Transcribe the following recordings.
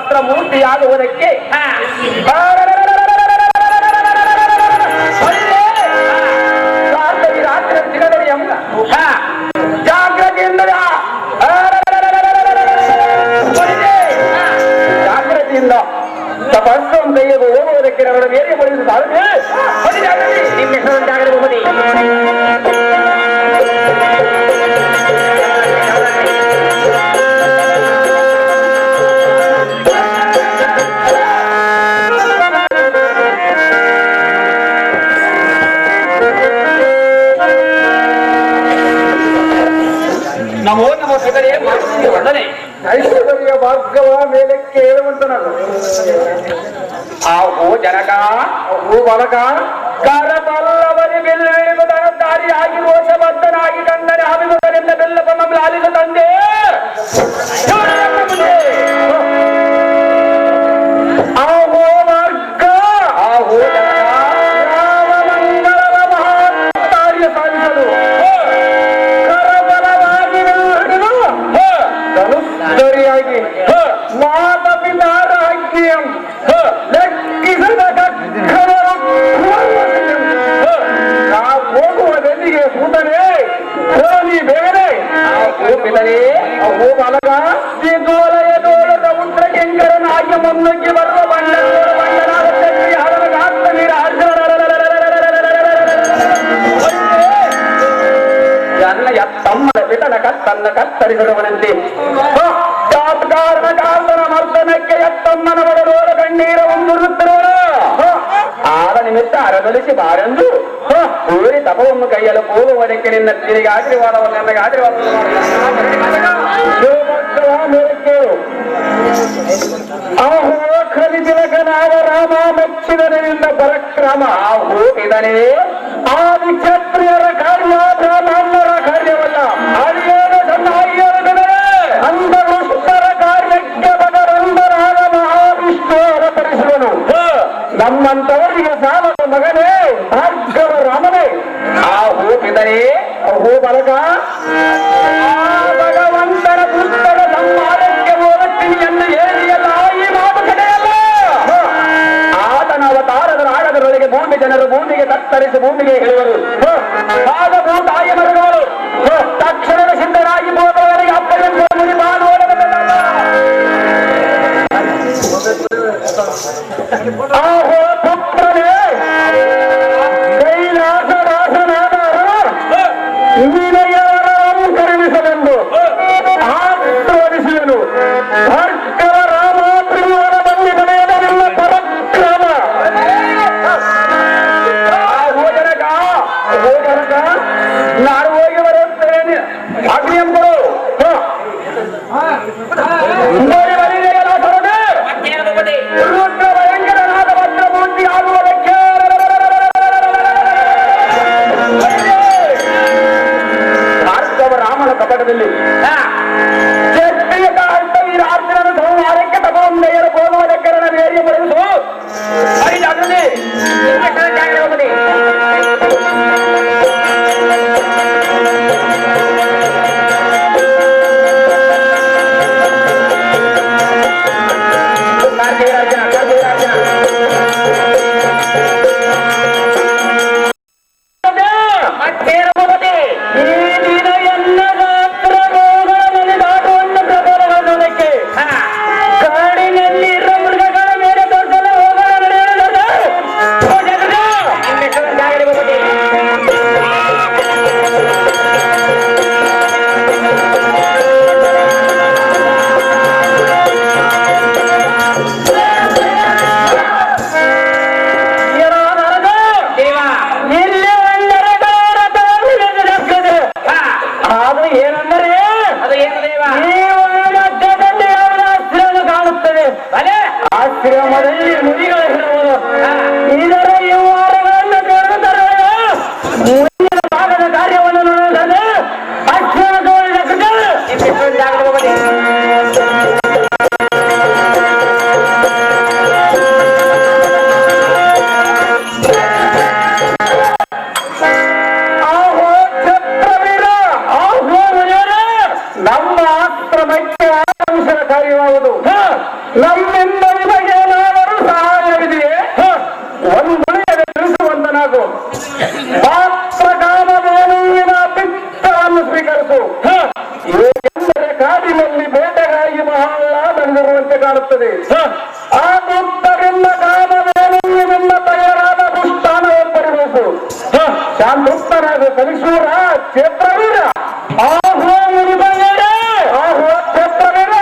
ಮಾತ್ರ ಮೂರ್ತಿಯಾಗುವುದಕ್ಕೆ ರಾತ್ರಿ ಸಿಗದರಿ ಎಂಬ ಜಾಗ್ರತೆಯಿಂದ ಜಾಗ್ರತೆಯಿಂದ ತಪಸ್ಸು ಕೈಯಲ್ಲಿ ಹೋಗುವುದಕ್ಕೆ ಅವರ ಮೇಲೆ ಬಳಿಸುತ್ತಾರೆ. ನಿಮ್ಮ ಹೆಸರು ಜಾಗರೂಕತೆ ನಮೋ ನಮೋ ಸಗರೇ ವರ್ಣನೆ ಐಶ್ವರ್ಯ ಭಾರ್ಗವ ಮೇಲಕ್ಕೆ ಹೇಳುವಂತನಲ್ಲ. ಆಹೋ ಜನಕ ಓ ಬಲಕ ಕರಬಲ್ಲವರಿ ಬೆಲ್ಲದಾರಿಯಾಗಿ ರೋಷಬದ್ಧನಾಗಿ ಕಂಡರೆ ಆವಿದರಿಂದ ಬೆಲ್ಲವನ್ನು ಲಾಲಿಸ ತಂದೆ. ಆಹೋ ವರ್ಗ ಆಹೋ ಜನಕ ರಾಮಮಂಗಳವ ಮಹಾಕಾರ್ಯ ಸಾಧಿಸಲು ಧನುಸ್ಸರಿಯಾಗಿ ಮಾತಪಿತಾರಾಜ್ಞೆಯಂ ಲೆಕ್ಕಿಸದ ನಾವು ಹೋಗುವುದೆಲ್ಲಿಗೆ ಸೂತನೇ ನೀ ಬೇಗನೆ ಪಿತರೇ ಅಹೋ ಬಾಲಕ ದ್ವಿಗೋಲಯದೋಳದ ಉತ್ತರ ಕೆಂಕರನಾಗಿ ಮುನ್ನುಗ್ಗಿ ಬರುವ ಬಣ್ಣನಾದ ಚಕ್ರಿ ಹರಗಾತ್ತ ನೀರ ಜನ್ನ ಎತ್ತಮ್ಮನ ಪಿತನ ಕತ್ತನ್ನ ಕತ್ತರಿಸಿದವನಂತೆ ಕಾರಣ ಮರ್ದನಕ್ಕೆ ಎತ್ತಮ್ಮನ ಬಡದೋರ ಕಣ್ಣೀರ ಒಂದುರುತ್ತಿರೋಣ ಆದ ನಿಮಿತ್ತ ಅರದಲಿಸಿ ಬಾರೆಂದು ಊರಿ ತಪವನ್ನು ಕೈಯಲ್ಲಿ ಹೋಗುವುದಕ್ಕೆ ನಿನ್ನ ತಿರುಗಿ ಆಶೀರ್ವಾದವನ್ನು ನನಗೆ ಆಶೀರ್ವಾದ ಕೇಳು. ಆಹೋ ಖಲಿತಿಲಕನಾದ ರಾಮ ಮೆಚ್ಚಿದನಿಂದ ಪರಕ್ರಮ ಆಹೋ ಇದನೇ ಆದಿ ಕ್ಷತ್ರಿಯರ ಕಾರ್ಯ ಬ್ರಾಹ್ಮಣರ ಕಾರ್ಯವಲ್ಲ. ಅಡಿಯೇನು ಚೆನ್ನಾಗಿರುತ್ತದೆ ಅಂಧವೃಷ್ಟರ ಕಾರ್ಯಕ್ಕೆ ಭಗವಂತರಾದ ಮಹಾವಿಷ್ಣು ಅವತರಿಸುವನು. ನಮ್ಮಂತವರಿಗೆ ಸಾಲದ ಮಗನೇ ಭಾರ್ಗವ ರಾಮನೇ ಆಹೋ ಪಿತರೇ ಅಹೋ ಬಲಕ ಭಗವಂತನ ಪುಸ್ತಕ ಸಂಹಾರಕ್ಕೆ ಹೋಗುತ್ತೀನಿ ಎಂದು ಹೇಳಿಯಲ್ಲ ಈ ಮಾತು ಕಡೆಯಲ್ಲ. ಆತನ ಅವತಾರದ ರಾಗದರೊಳಗೆ ಭೂಮಿ ಜನರು ಭೂಮಿಗೆ ತತ್ತರಿಸಿ ಭೂಮಿಗೆ ಹೇಳುವರು. ಆಗ ಭೂತಾಯಿ ಮರಗಳು ತಕ್ಷಣದ ಸಿದ್ಧರಾಗಿ ಹೋದವರಿಗೆ ಅಪ್ಪನಿಂದ ಮುನಿಬಾ ನೋಡಬೇಕಲ್ಲ. ಆಹೋ ಪುತ್ರನೇ ಕೈಲಾಸವಾಸನಾದ ನಿನಗೆಲ್ಲರನ್ನು ಕರುಣಿಸಲೆಂದು ಆಶೀರ್ವದಿಸುವೆನು. ಭಾರ್ಗವ ರಾಮ ತ್ರಿಭುವನ ಬಂದಿದನೆಯದ ನಿನ್ನ ಪರಕ್ರಮ. ಆಹೋ ಜನಕ ಆ ದುಷ್ಟರಿಂದ ಕಾಮವೇನಿಂದ ತಯಾರಾದ ದುಷ್ಟಾನವನ್ನು ಪರಿಗಣಿಸು. ಶಾಂತುಪ್ತನಾದ ಕಲಿಸೂರ ಕ್ಷೇತ್ರವೀರ ಆಹ್ವಾ ಮುನಿಬಂಗಡ ಆಹ್ವಾ ಕ್ಷೇತ್ರವೀರ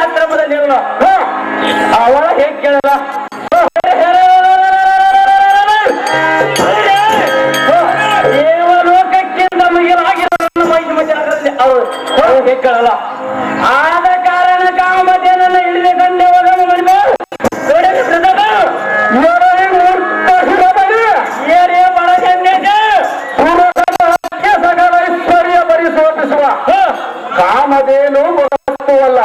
ಆಶ್ರಮದಲ್ಲಿರಲ್ಲ ಅವಳ ಹೇಗೆ ಕೇಳಲ್ಲ ದೇವಲೋಕಕ್ಕಿಂತ ಮಿಗಿಲಾಗಿರೋ ಮೈಸೂರಿನಲ್ಲಿ ಅವರು ಹೇಗೆ ಕೇಳಲ್ಲ. ಆದ ಕಾರಣ ಕಾಮಧೇನನ್ನು ಹಿಡಿದು ಕಂಡೆ ಹೋಗಲು ಮರಿಬೋ ಐಶ್ವರ್ಯ ಪರಿಶೋಧಿಸುವ ಕಾಮಧೇನು ವಸ್ತುವಲ್ಲ.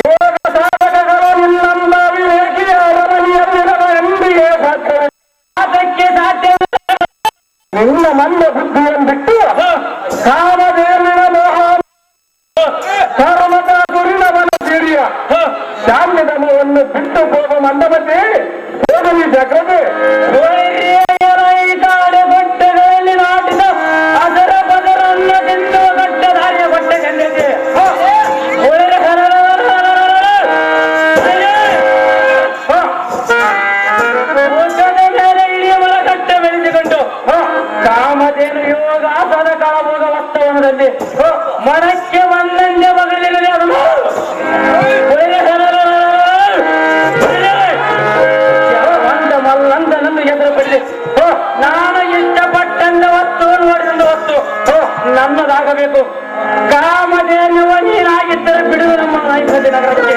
ಯೋಗ ಸಾಧಕಗಳು ನಿನ್ನಂದ ವಿವೇಕಿ ಅವರಲ್ಲಿಯಲ್ಲಿರಲು ಎಂದಿಗೆ ಸಾಧ್ಯವಿಲ್ಲ. ಅದಕ್ಕೆ ಸಾಧ್ಯವಿಲ್ಲ. ನಿನ್ನ ಮನ್ನ ಬುದ್ಧಿಯನ್ನು ಬಿಟ್ಟು ಕಾಮಧೇನಿನ ಮೋಹ ಕರ್ಮದ ಗುರಿನವನ ಸಿರಿಯ ಶಾಮ್ಯಧಮವನ್ನು ಬಿಟ್ಟು ಹೋಗ ಮಂದಮತಿ ಹೋಗಲಿ ಜಗದೆ ಬಟ್ಟೆಗಳಲ್ಲಿ ನಾಟಿದ ಅದರ ಪದರನ್ನ ತಿಂದು ಗಟ್ಟ ದಾರಿಯ ಬಟ್ಟೆ ಕಂಡಿದೆ. ಮೇಲೆ ಇಳಿಯುವ ಗಟ್ಟ ಬೆಳೆಸಿಕೊಂಡು ಕಾಮಧೇನು ಯೋಗ ಆಸದ ಕಾಲಭೋಗ ವಸ್ತವನದಲ್ಲಿ ಮನಕ್ಕೆ ಬಂದಂತೆ ಮಗಳಿರಲಿ ಅದನ್ನು ಮಲ್ಲಂದನನ್ನು ಹೆಸರು ಪಡೆದೆ. ನಾನು ಇಷ್ಟಪಟ್ಟಂತ ವಸ್ತು ನೋಡಿದಂತ ವಸ್ತು ನನ್ನದಾಗಬೇಕು. ಕಾಮಧೇನುವ ನೀನಾಗಿದ್ದರೆ ಬಿಡುವ ನಮ್ಮ ನಾಯಕತೆ ನಗರಕ್ಕೆ.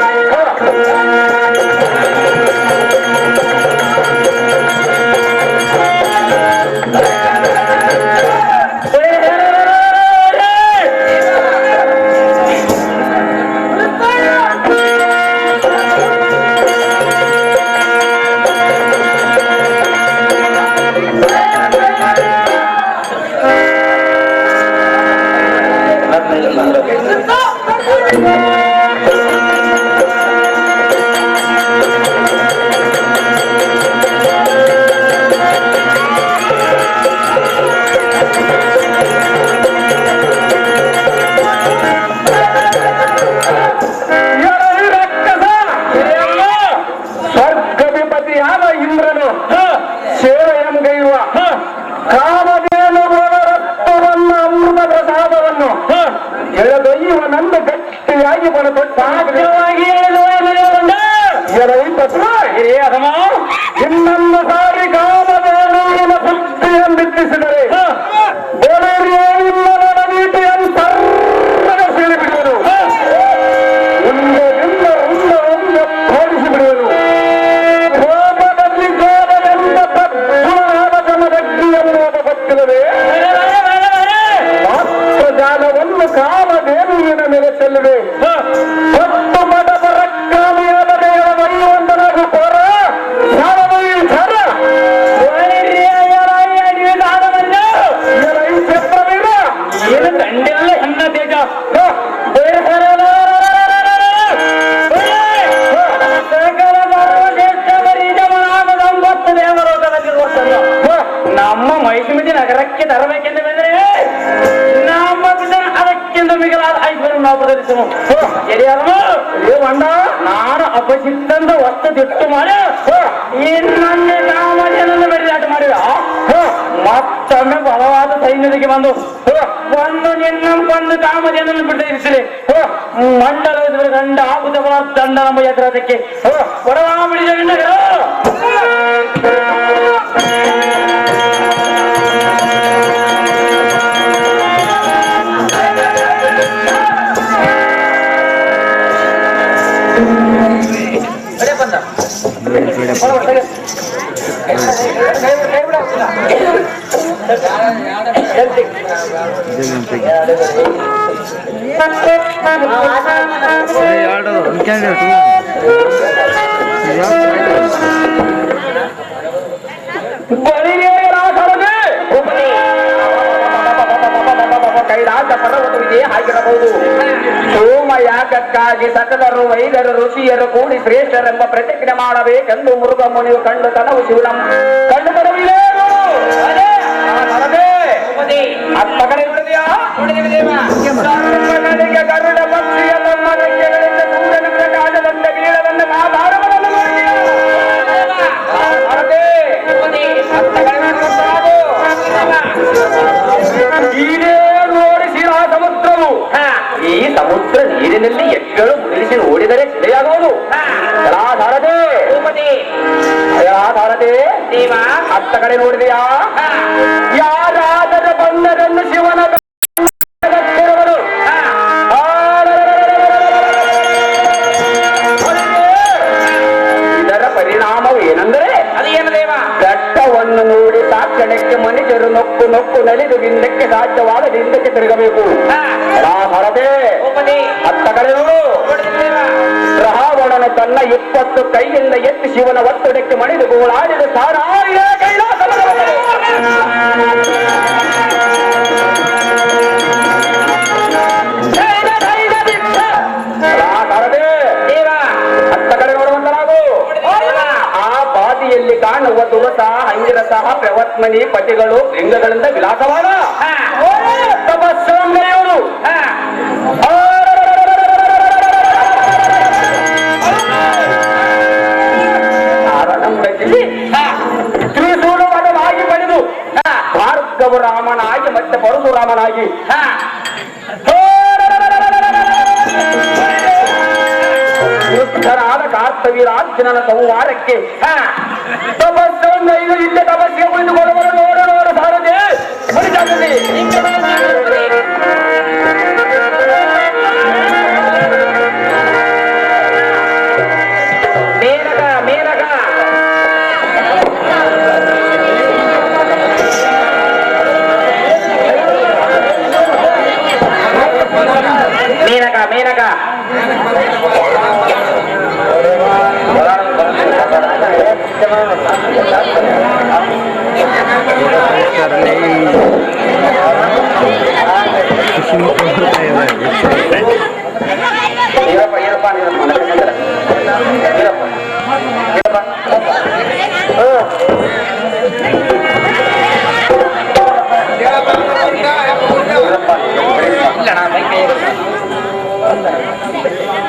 ಸ್ವರ್ಗಧಿಪತಿಯಾದ ಇಂದ್ರನು ಸೇವೆಯಂಗೈಯುವ ಕಾಮಧೇನು ರಕ್ತವನ್ನು ಅಮೃತ ಪ್ರಸಾದವನ್ನು ಎಳೆದೊಯ್ಯುವ ನಂದು ಗಟ್ಟಿಯಾಗಿ ಸಾಧ್ಯವಾಗಿ ಇನ್ನೊಂದು ಸಾರಿ ಕಾಮಧೇನುವಿನ ಸುದ್ದಿಯನ್ನು ಬಿಟ್ಟಿಸಿದರೆ ನೀತಿಯನ್ನು ಸರ್ವದ ಸೀಳಿಬಿಡುವರು. ಉಂಡದಿಂದ ಉಂಡವನ್ನು ತೋರಿಸಿ ಬಿಡುವರು. ಕೋಪದಲ್ಲಿ ಕೋಪದಿಂದ ತತ್ಪುರಾದ ಜನದಗ್ನಿಯನ್ನುವುದು ಗೊತ್ತಿಲ್ಲವೇ? ಜಾಲವನ್ನು ಕಾಮಧೇನುವಿನ ಮೇಲೆ ಚೆಲ್ಲುವೆ. ಹೊತ್ತು ಮಠದ ರಕ್ಕಾಮಿಯಾದ ದೇವರನ್ನು ಕೋರ ಝರ ಏನು ಕಂಡಿಲ್ಲ ಹೆಣ್ಣ ತೇಜ ನಮ್ಮ ಮೈಸೂರು ನಗರಕ್ಕೆ ತರಬೇಕೆಂದು ಬಂದರೆ ನಮ್ಮ ಅದಕ್ಕಿಂತ ಮಿಗಿಲಾದ ಐಶ್ವರ್ಯ ನಾವು ಪ್ರದರ್ಶಿಸು. ನಾನು ಅಪಚಿತ್ತಂದು ವಸ್ತು ತಿಟ್ಟು ಮಾಡಿ ಇನ್ನೊಂದೇ ಕಾಮಧೇನನ್ನು ಬೆಳೆದಾಟ ಮಾಡಿದ ಮತ್ತೊಮ್ಮೆ ಬಲವಾದ ಸೈನ್ಯದಿಗೆ ಬಂದು ನಿನ್ನೊಂದು ಕಾಮಧೇನನ್ನು ಬಿಡಿಸಲಿ ಮಂಡಲದ ಗಂಡ ಆಗುತ್ತವಾದ ದಂಡ ನಮ್ಮ ಎದುರದಕ್ಕೆ ಹೊರವಾ ಬಿಡಿದ ಕೈಲಾಸ ಪರ್ವತವಿದೆ ಹಾಗಿರಬಹುದು. ಸೋಮ ಯಾಗಕ್ಕಾಗಿ ಸಕಲರು ವೈದ್ಯರು ಋಷಿಯರು ಕೂಡಿ ಶ್ರೇಷ್ಠರೆಂಬ ಪ್ರತಿಜ್ಞೆ ಮಾಡಬೇಕೆಂದು ಮುರುಘ ಮುನಿಯು ಕಂಡು ತನವು ಶಿವನಂ ಕಂಡು ಬರವಿಲ್ಲ. ಅತ್ತ ಕಡೆ ನೋಡಿದೆಯಾ? ಸರ್ವಗಳಿಗೆ ಗರುಡ ಪಕ್ಷಿಯ ಮರಕ್ಕೆಗಳಿಂದ ಸೂರ್ಯನ ಪ್ರಕಾಶದಂತೆ ಬೀಳದಂತೆ ಆಧಾರವನ್ನು ಇದೇ ನೋಡಿಸಿದ ಸಮುದ್ರವು ಈ ಸಮುದ್ರ ನೀರಿನಲ್ಲಿ ಎಕ್ಕಳು ಮುಗಿಸಿ ನೋಡಿದರೆ ಸಿಲೆಯಾಗುವುದು. ಜಲಾಧಾರದೆ ಜಲಾಧಾರದೆ ಹತ್ತ ಕಡೆ ನೋಡಿದೆಯಾ? ಯಾರಾದರ ಬಂದರನ್ನು ಶಿವನ ಇದರ ಪರಿಣಾಮವು ಏನೆಂದರೆ ಅದೇನು ದೇವ? ಘಟ್ಟವನ್ನು ನೋಡಿ ತಾಕ್ಷಣಕ್ಕೆ ಮನುಷ್ಯರು ನೊಕ್ಕು ನೊಕ್ಕು ನಲಿದು ಹಿಂದಕ್ಕೆ ಸಾಧ್ಯವಾದ ಹಿಂದಕ್ಕೆ ತಿರುಗಬೇಕು. ಭರತೆ ಹತ್ತ ಕಡೆ ನೋಡು. ರಾವಣನು ತನ್ನ 20 ಕೈಯಿಂದ ಎತ್ತಿ ಶಿವನ ಒತ್ತಡಕ್ಕೆ ಮಣಿದು ಗೋಳಾಡಿದ ಸಾರಾಯಿಯ ಕೈಲಾಸ ಹತ್ತ ಕಡೆ ನೋಡುವಂತರಾಗು. ಆ ಬಾದಿಯಲ್ಲಿ ಕಾಣುವ ತುರಸ ಅಂಗಿರಸ ಪ್ರವತ್ಮನಿ ಪತಿಗಳು ಲಿಂಗಗಳಿಂದ ವಿಲಾಸವಾದ ತಪಸ್ಸಂಗರೆಯವರು ತ್ರಿಶೂಲವದವಾಗಿ ಪಡೆದು ಭಾರ್ಗವ ರಾಮನಾಗಿ ಮತ್ತೆ ಪರಶುರಾಮನಾಗಿ ವೃದ್ಧನಾದ ಕಾರ್ತವೀರಾರ್ಜುನನ ಸಂವಾರಕ್ಕೆ ತಪಸ್ಸನ್ನು ಇಲ್ಲೇ ತಪಸ್ಸಿಗೆ ಕುಳಿತುಕೊಳ್ಳುವರು. ನೋಡು ನೋಡು ಭಾರತೆ ಮರಿಜಾಗದೆ ಮೇನಕ ಮೇನಕ ಮೇನಕ ಮೇನಕ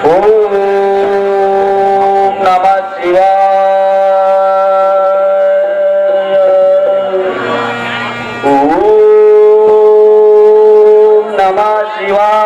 ಓಂ ನಮಃ ಶಿವಾಯ. ಓಂ ನಮಃ ಶಿವಾಯ.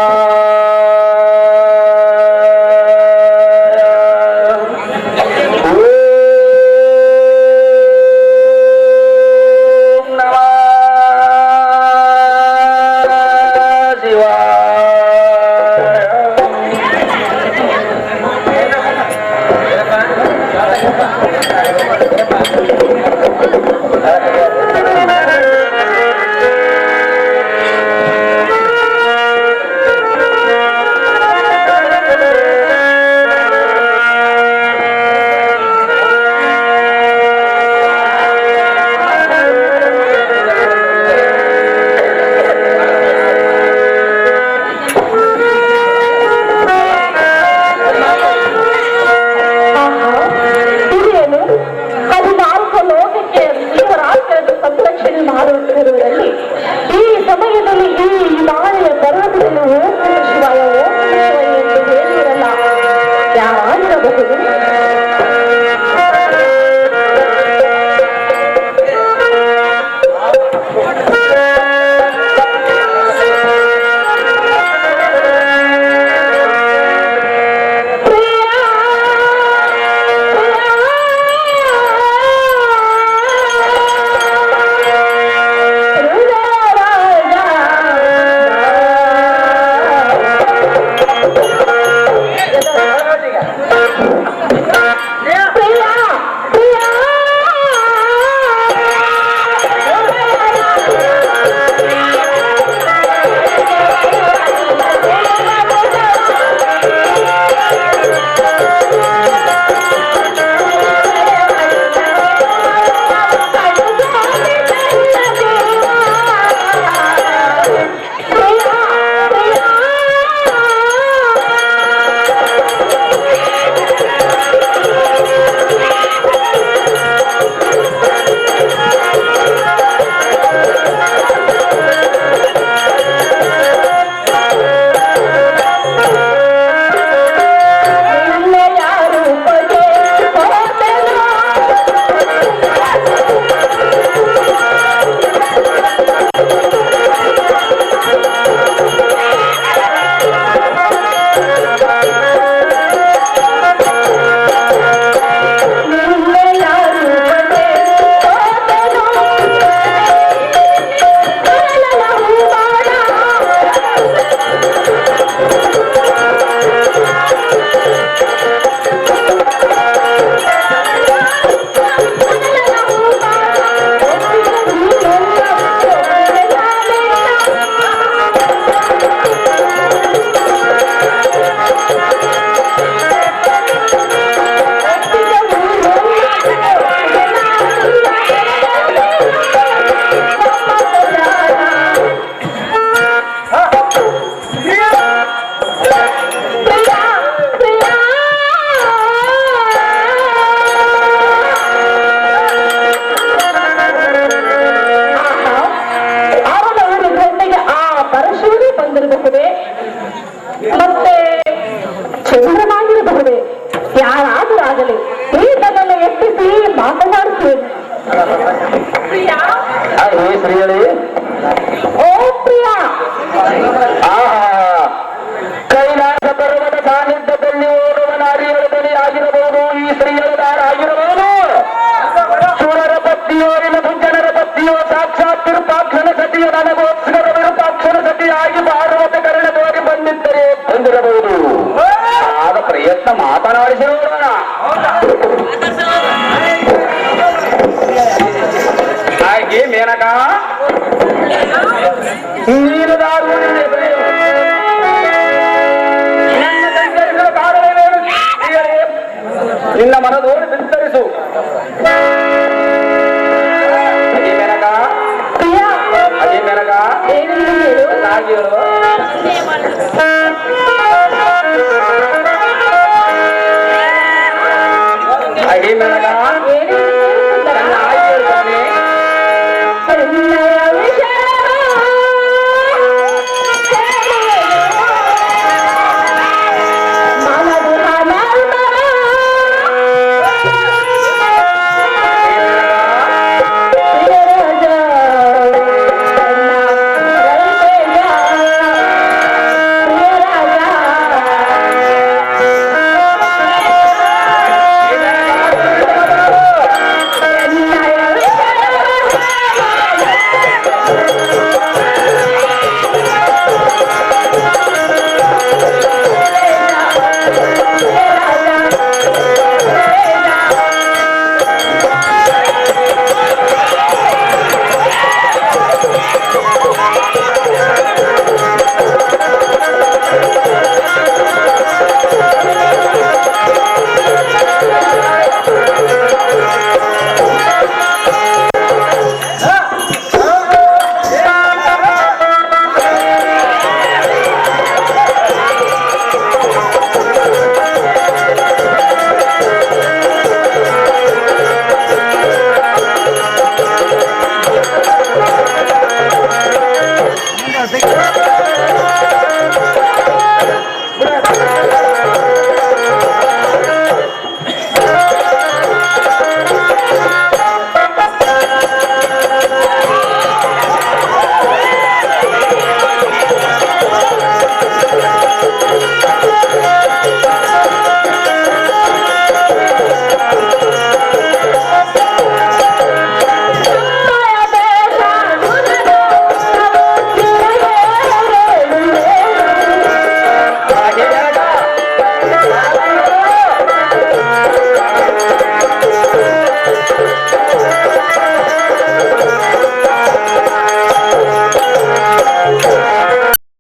ಪ್ರಿಯಳೇ